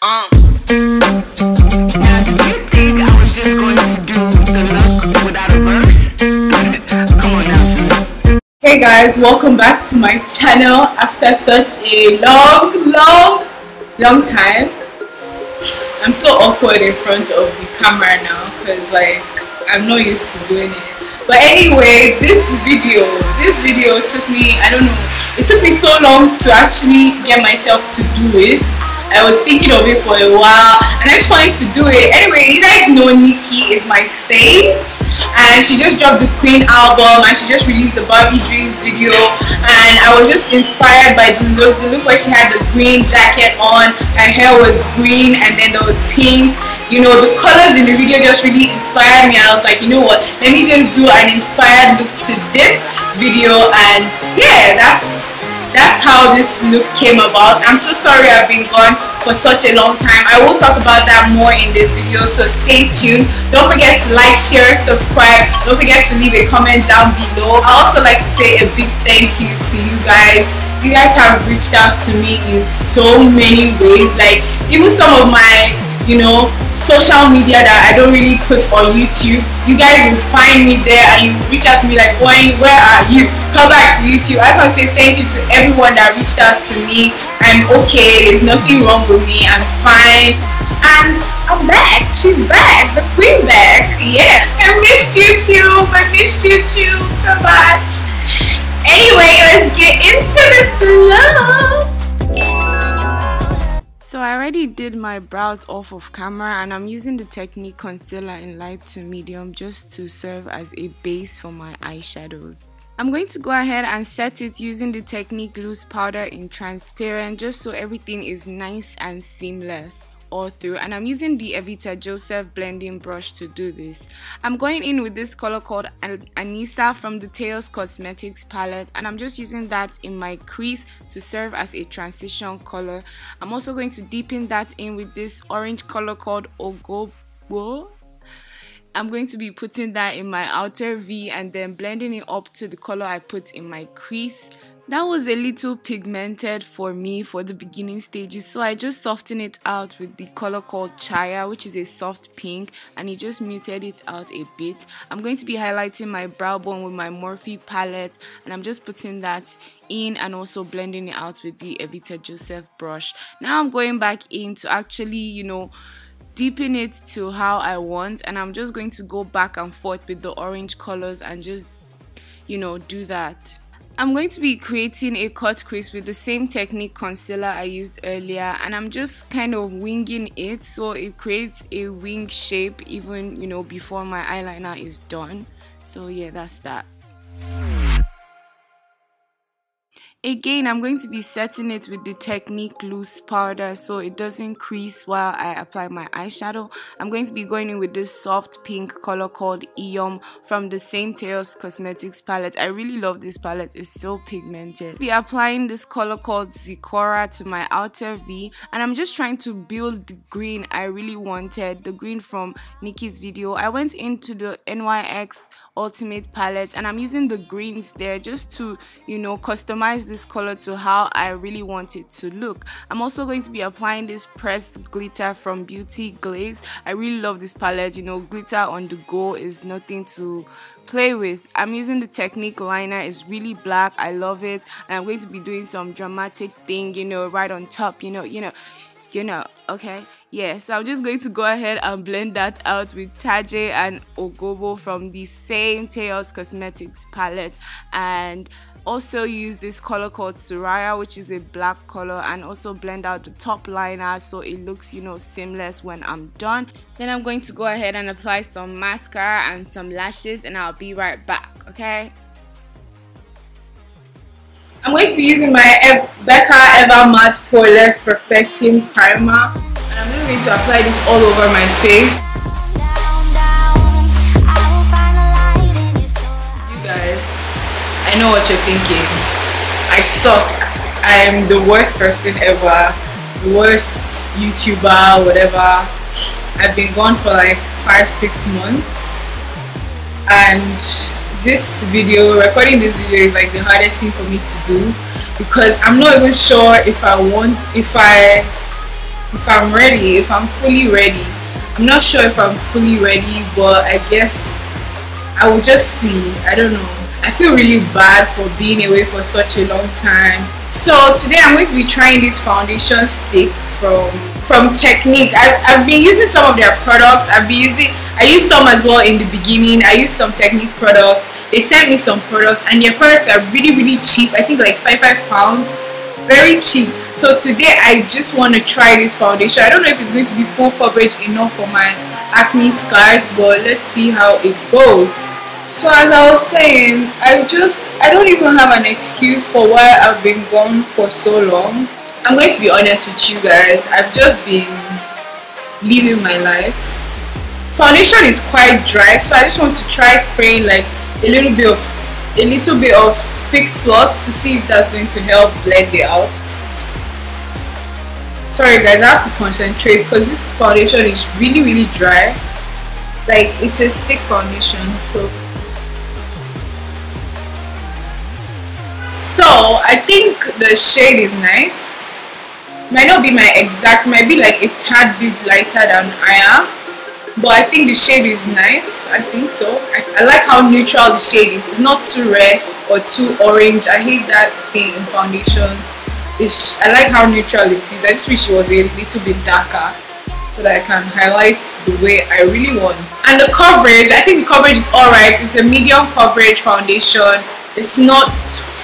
Now, do you think I was just going to do the look without a verse? Come on now. Hey guys, welcome back to my channel after such a long time. I'm so awkward in front of the camera now because like I'm not used to doing it. But anyway, this video took me, I don't know, it took me so long to actually get myself to do it. I was thinking of it for a while and I just wanted to do it. Anyway, you guys know Nicki is my fave, and she just dropped the Queen album and she just released the Barbie Dreams video, and I was just inspired by the look where she had the green jacket on, her hair was green and then there was pink. You know, the colors in the video just really inspired me, and I was like, you know what, let me just do an inspired look to this video. And yeah, that's how this look came about. I'm so sorry I've been gone for such a long time. I will talk about that more in this video, so stay tuned. Don't forget to like, share, subscribe. Don't forget to leave a comment down below. I also like to say a big thank you to you guys. You guys have reached out to me in so many ways, like even some of my, you know, social media that I don't really put on YouTube. You guys will find me there and you reach out to me like, Uwani, where are you? Come back to YouTube. I want to say thank you to everyone that reached out to me. I'm okay, there's nothing wrong with me, I'm fine, and I'm back. She's back, the queen back. Yeah, I missed YouTube. I missed YouTube so much. Anyway, let's get into this look. So I already did my brows off of camera, and I'm using the Technic concealer in light to medium just to serve as a base for my eyeshadows. I'm going to go ahead and set it using the Technic loose powder in transparent, just so everything is nice and seamless all through. And I'm using the Evita Joseph blending brush to do this. I'm going in with this color called Anissa from the Taos Cosmetics palette, and I'm just using that in my crease to serve as a transition color. I'm also going to deepen that in with this orange color called Ogobo. I'm going to be putting that in my outer V and then blending it up to the color I put in my crease. That was a little pigmented for me for the beginning stages, so I just softened it out with the color called Chaya, which is a soft pink, and it just muted it out a bit. I'm going to be highlighting my brow bone with my Morphe palette, and I'm just putting that in and also blending it out with the Evita Joseph brush. Now I'm going back in to actually, you know, deepen it to how I want, and I'm just going to go back and forth with the orange colors and just, you know, do that. I'm going to be creating a cut crease with the same Technic concealer I used earlier, and I'm just kind of winging it so it creates a wing shape even, you know, before my eyeliner is done. So yeah, that's that. Again, I'm going to be setting it with the Technic loose powder so it doesn't crease while I apply my eyeshadow. I'm going to be going in with this soft pink color called Eom from the same Taos Cosmetics palette. I really love this palette, it's so pigmented. I'll be applying this color called Zikora to my outer V, and I'm just trying to build the green I really wanted, the green from Nicki's video. I went into the NYX Ultimate palette and I'm using the greens there just to, you know, customize this color to how I really want it to look. I'm also going to be applying this pressed glitter from Beauty Glazed. I really love this palette, you know, glitter on the go is nothing to play with. I'm using the Technic liner, it's really black, I love it, and I'm going to be doing some dramatic thing, you know, right on top, you know, okay, yeah. So I'm just going to go ahead and blend that out with Taje and Ogobo from the same Taos Cosmetics palette, and also use this color called Suraya, which is a black color, and also blend out the top liner so it looks, you know, seamless when I'm done. Then I'm going to go ahead and apply some mascara and some lashes, and I'll be right back, okay? I'm going to be using my Becca Ever Matte Poreless Perfecting Primer, and I'm just going to apply this all over my face. You guys, I know what you're thinking. I suck. I'm the worst person ever. The worst YouTuber, whatever. I've been gone for like 5-6 months, and recording this video is like the hardest thing for me to do because I'm not even sure if I if I'm ready, if I'm fully ready. I'm not sure if I'm fully ready, but I guess I will just see. I don't know. I feel really bad for being away for such a long time. So today I'm going to be trying this foundation stick from Technic. I've been using some of their products. I used some as well in the beginning. I used some Technic products. They sent me some products, and their products are really cheap. I think like £5, very cheap. So today I just want to try this foundation. I don't know if it's going to be full coverage enough for my acne scars, but let's see how it goes. So as I was saying, I don't even have an excuse for why I've been gone for so long. I'm going to be honest with you guys. I've just been living my life. Foundation is quite dry, so I just want to try spraying like a little bit of Fix-Plus to see if that's going to help blend it out. Sorry guys, I have to concentrate because this foundation is really dry. Like, it's a stick foundation. So I think the shade is nice. Might not be my exact, might be like a tad bit lighter than I am, but I think the shade is nice. I think so. I like how neutral the shade is. It's not too red or too orange. I hate that thing in foundations. I like how neutral it is. I just wish it was a little bit darker so that I can highlight the way I really want. And the coverage, I think the coverage is alright. It's a medium coverage foundation. It's not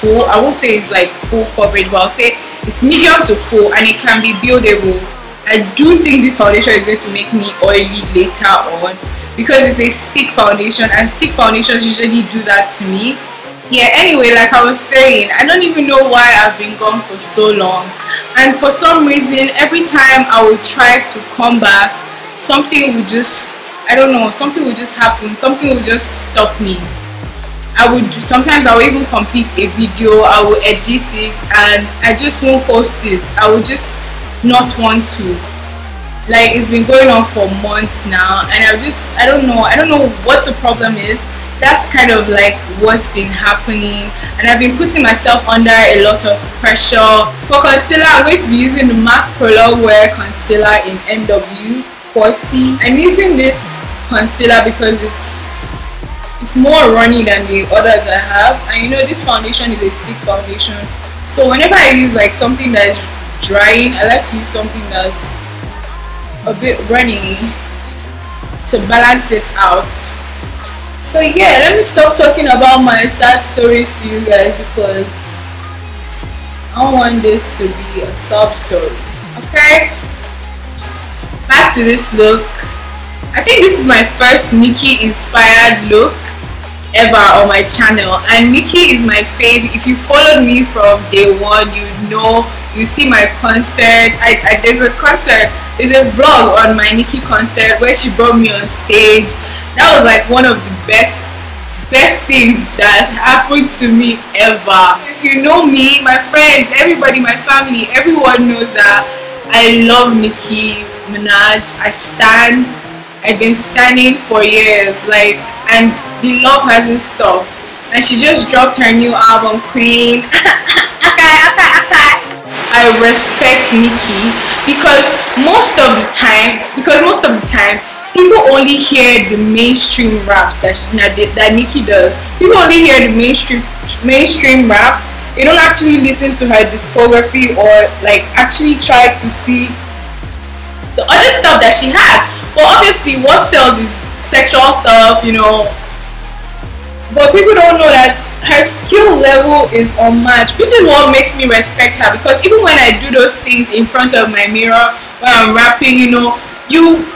full. I won't say it's like full coverage, but I'll say it's medium to full, and it can be buildable. I do think this foundation is going to make me oily later on because it's a stick foundation, and stick foundations usually do that to me. Yeah, anyway, like I was saying, I don't even know why I've been gone for so long, and for some reason every time I would try to come back, something would just, I don't know, something would just happen, something would just stop me. Sometimes I will even complete a video, I will edit it, and I just won't post it. I will just not want to. Like, it's been going on for months now, and I don't know what the problem is. That's kind of like what's been happening, and I've been putting myself under a lot of pressure. For concealer, I'm going to be using the MAC Prolongwear concealer in NW40. I'm using this concealer because it's more runny than the others I have, and you know this foundation is a stick foundation, so whenever I use like something that is drying, I like to use something that's a bit runny to balance it out. So yeah, let me stop talking about my sad stories to you guys because I don't want this to be a sob story. Okay, back to this look. I think this is my first Nicki inspired look ever on my channel, and Nicki is my fave. If you followed me from day one, you know, you see my concert. There's a vlog on my Nicki concert where she brought me on stage. That was like one of the best things that happened to me ever. If you know me, my friends, everybody, my family, everyone knows that I love Nicki Minaj. I've been standing for years, like, and the love hasn't stopped. And she just dropped her new album, Queen. I respect Nicki because most of the time people only hear the mainstream raps that Nicki does. People only hear the mainstream raps. They don't actually listen to her discography or like actually try to see the other stuff that she has. But obviously what sells is sexual stuff, you know. But people don't know that her skill level is unmatched, which is what makes me respect her, because even when I do those things in front of my mirror when I'm rapping, you know,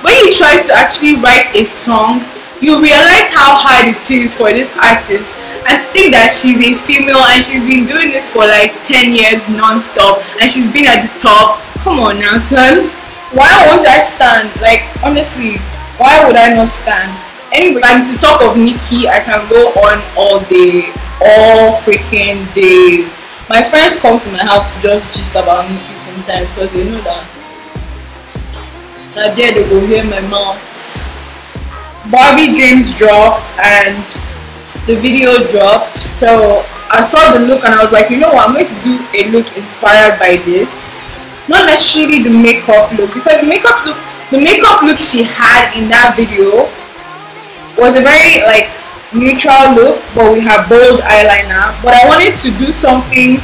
when you try to actually write a song, you realize how hard it is for this artist, and to think that she's a female and she's been doing this for like 10 years non-stop and she's been at the top. Come on now, son. Why won't I stand? Like, honestly, why would I not stand? Anyway, and to talk of Nicki, I can go on all day, all freaking day. My friends come to my house to just gist about Nicki sometimes because they know that there they go hear my mouth. Barbie Dreams dropped and the video dropped, so I saw the look and I was like, you know what, I'm going to do a look inspired by this. not necessarily the makeup look, because the makeup look she had in that video was a very like neutral look, but we have bold eyeliner. But I wanted to do something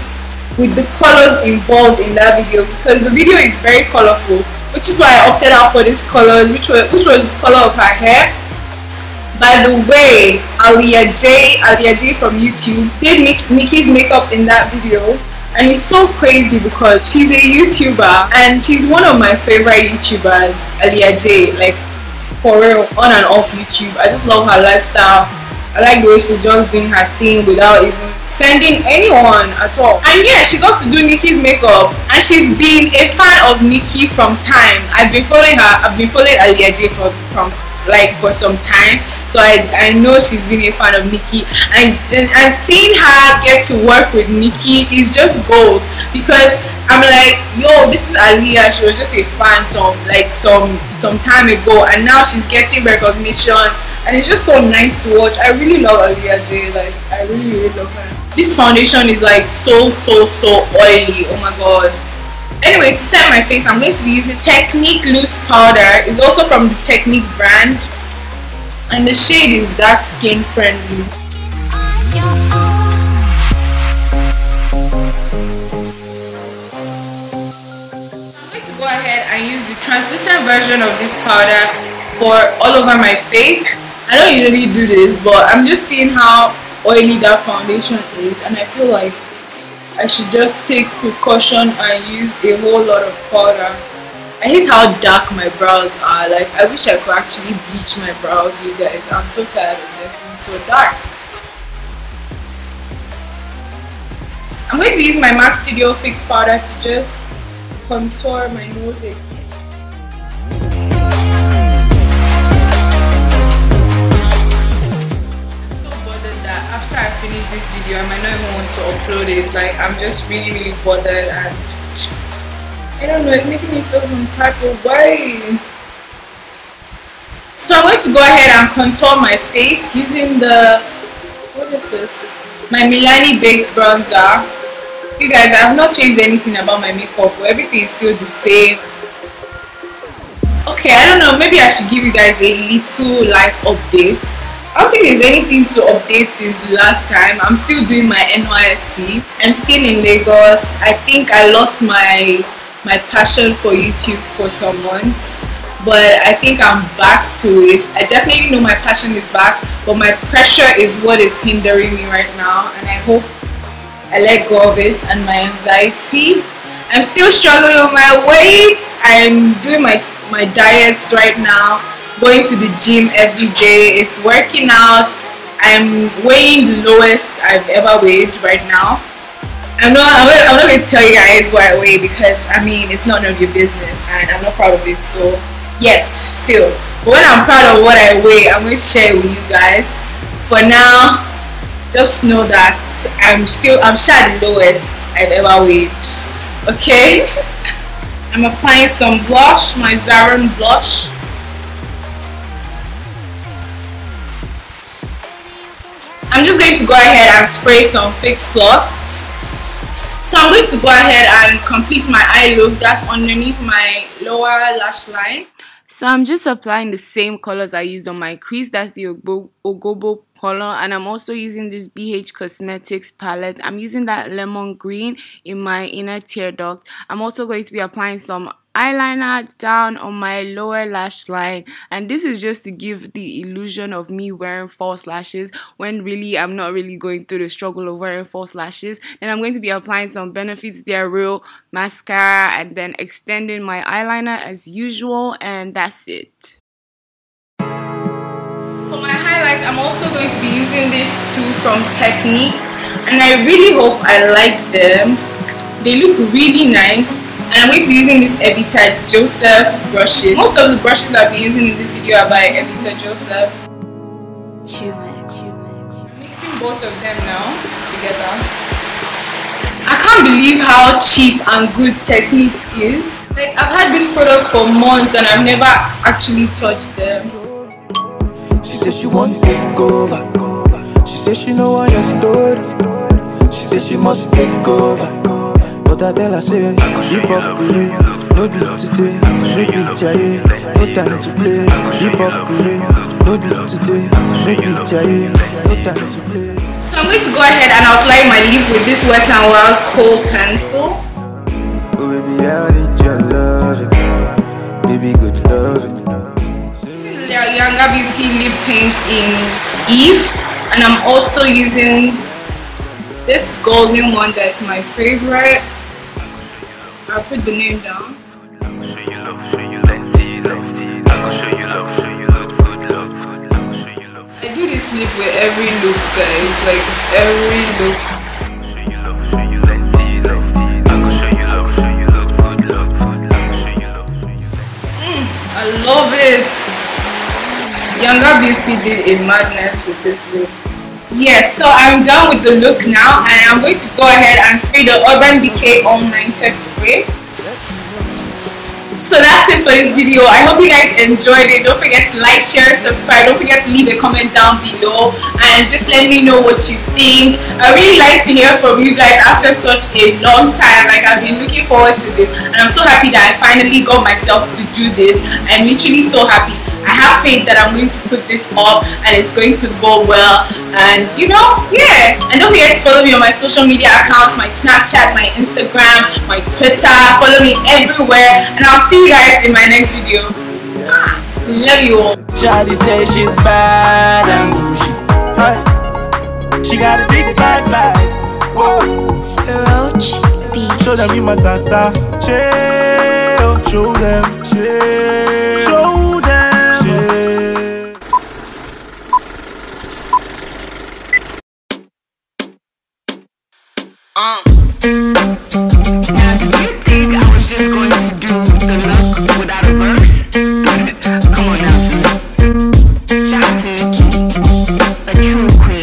with the colors involved in that video, because the video is very colorful, which is why I opted out for these colors, which was the color of her hair. By the way, Alia J from YouTube did Nicki's makeup in that video, and it's so crazy because she's a YouTuber and she's one of my favorite YouTubers, Alia J, like for real, on and off YouTube. I just love her lifestyle. I like the way she's just doing her thing without even sending anyone at all. And yeah, she got to do Nicki's makeup, and she's been a fan of Nicki from time. I've been following her. I've been following Alia J for some time, so I know she's been a fan of Nicki, and seeing her get to work with Nicki is just goals, because I'm like, yo, this is Alia. She was just a fan some time ago, and now she's getting recognition, and it's just so nice to watch. I really love Alia J. Like, I really love her. This foundation is like so oily. Oh my god. Anyway, to set my face, I'm going to be using Technic loose powder. It's also from the Technic brand, and the shade is dark skin friendly. I'm going to go ahead and use the translucent version of this powder for all over my face. I don't usually do this, but I'm just seeing how oily that foundation is, and I feel like I should just take precaution and use a whole lot of powder. I hate how dark my brows are. Like, I wish I could actually bleach my brows, you guys. I'm so tired of them being so dark. I'm going to be using my MAC Studio Fix powder to just contour my nose a bit. After I finish this video, I might not even want to upload it. Like, I'm just really bothered, and I don't know, it's making me feel some type of way. So I'm going to go ahead and contour my face using the, what is this? My Milani baked bronzer. You guys, I have not changed anything about my makeup, but everything is still the same. Okay, I don't know, maybe I should give you guys a little life update. I don't think there's anything to update since the last time. I'm still doing my NYSC. I'm still in Lagos. I think I lost my passion for YouTube for some months, but I think I'm back to it. I definitely know my passion is back, but my pressure is what is hindering me right now, and I hope I let go of it and my anxiety. I'm still struggling with my weight. I'm doing my diets right now, going to the gym every day. It's working out. I'm weighing the lowest I've ever weighed right now. I'm not going to tell you guys what I weigh, because I mean, it's none of your business and I'm not proud of it, so yet still. But when I'm proud of what I weigh, I'm going to share it with you guys. For now, just know that I'm sure the lowest I've ever weighed. Okay. I'm applying some blush, my Zaron blush. I'm just going to go ahead and spray some Fix-Plus. So I'm going to go ahead and complete my eye look. That's underneath my lower lash line. So I'm just applying the same colors I used on my crease. That's the Ogobo color, and I'm also using this BH Cosmetics palette. I'm using that lemon green in my inner tear duct. I'm also going to be applying some eyeliner down on my lower lash line, and this is just to give the illusion of me wearing false lashes when really I'm not really going through the struggle of wearing false lashes. Then I'm going to be applying some Benefits They're Real mascara and then extending my eyeliner as usual, and that's it. For my highlights, I'm also going to be using these two from Technic, and I really hope I like them. They look really nice. And I'm going to be using this Evita Joseph brushes. Most of the brushes I'll be using in this video are by Evita Joseph. I'm mixing both of them now together. I can't believe how cheap and good Technic is. Like, I've had these products for months and I've never actually touched them. She said she won't take over. She said she know what your story. She said she must take over. But I tell her, say, hip hop with me, no be today, make me try, no time to play. Hip hop with me, no be today, make me try, no time to play. So I'm going to go ahead and outline my lip with this Wet n Wild Kohl pencil. Oh baby, I need your loving, baby, good loving. Using the Yanga Beauty lip paint in Eve, and I'm also using this golden one that's my favorite. I'll put the name down. I do this lip with every look, guys, like every look. I love it. Yanga Beauty did a madness with this look. Yes, so I'm done with the look now, and I'm going to go ahead and spray the Urban Decay All Nighter spray. So that's it for this video. I hope you guys enjoyed it. Don't forget to like, share, subscribe. Don't forget to leave a comment down below and just let me know what you think. I really like to hear from you guys after such a long time. Like, I've been looking forward to this, and I'm so happy that I finally got myself to do this. I'm literally so happy. I have faith that I'm going to put this up and it's going to go well, and you know, yeah. And don't forget to follow me on my social media accounts, my Snapchat, my Instagram, my Twitter. Follow me everywhere, and I'll see you guys in my next video. Love you all. Shawty say she's bad and bougie. Hey. She got a big bad bag. Roach beat. Show them you my tata. Chill. Show them. Chill. Show them. Now, do you think I was just going to do the look without a verse? Come on now, shout out to Nicki, a true queen.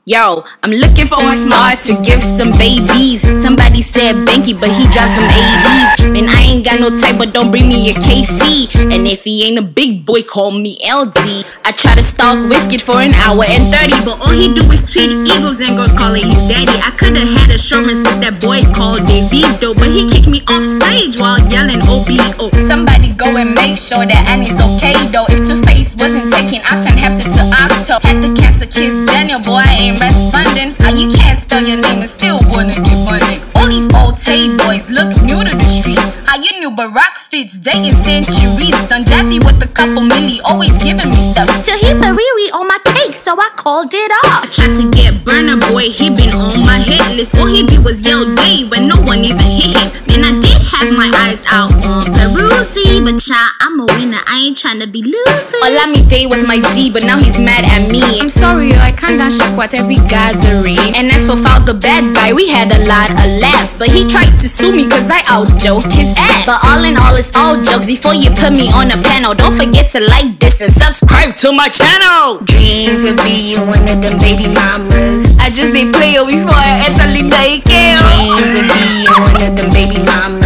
Yo, I'm looking for one smart to give some babies. Somebody said Banky, but he drops them ABs. Man, I ain't got no type, but don't bring me a KC. And if he ain't a big boy, call me LD. I try to stalk Wizkid for an hour and 30, but all he do is tweet eagles and goes calling his daddy. I could've had assurance with that boy called Davido, but he kicked me off stage while yelling OBO. Somebody go and make sure that Annie's okay though. If Two-Face wasn't taken, I'll turn Hector to Octo. Had the cancer kiss Daniel, boy, I ain't responding. How you can't spell your name and still wanna get funded? All these old Tay boys look new to the streets. How you knew Barack Fitz dating centuries? Done Jazzy with a couple milli, always giving me stuff. Till he bariri on my cake, so I called it off. I tried to get Burner Boy, he been on my hit list. All he did was yell day when no one even hit him. Man, I did have my eyes out on Peruzzi, but child, I'm a winner, I ain't tryna be losing. Olamide was my G, but now he's mad at me. I'm sorry, yo, I can't dance shakwa at every gathering. And as for Fouls the bad guy, we had a lot of laughs, but he tried to sue me cause I out-joked his ass. But all in all, it's all jokes. Before you put me on a panel, don't forget to like this and subscribe to my channel. Dreams of being one of them baby mamas. I just did play before I enter the daycare. Dreams of being one of them baby mamas.